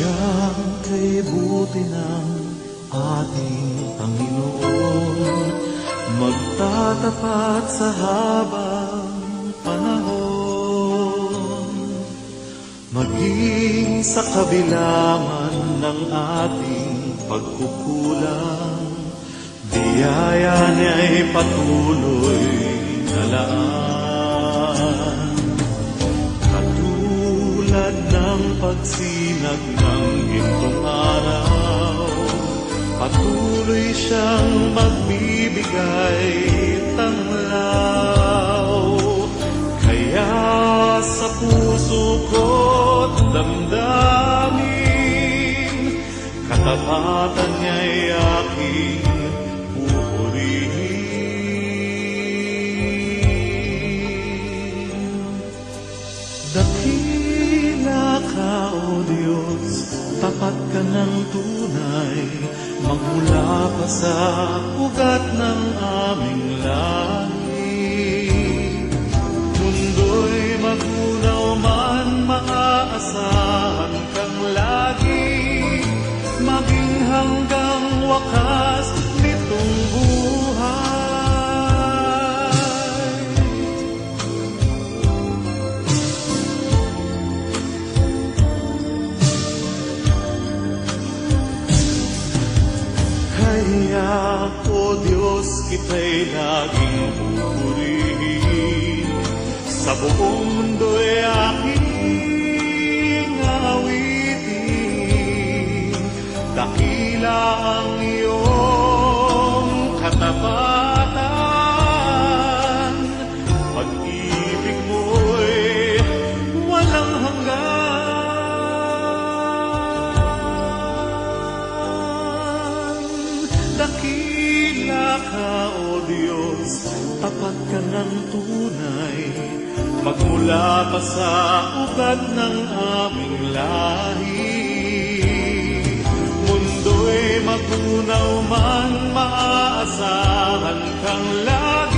Hanggang kay buti ng ating Panginoon, magtatapat sa habang panahon. Maging sa kabila man ng ating pagkukulang, biyaya niya'y patuloy na laan. Katulad ng pagsinag ng gintong araw, patuloy siyang magbibigay tanglaw. Kaya sa puso ko't damdamin, katapatan niya'y aking pupurihin. Dakila ka, O Diyos, tapat ka ng tunay, magmula pa sa ugat ng aming lahi. Mundo'y magunaw man, maaasahan kang lagi, maging hanggang wakas nitong buhay. Kaya, O Diyos, kita'y laging pupurihin, sa buong mundo'y aking awitin. Dakila ang iyong katapatan, pag-ibig mo'y walang hanggan. Dakila ka, O Diyos, tapat ka ng tunay, magmula pa sa ugat ng aming lahi. Mundo'y magunaw man, maaasahan kang lagi,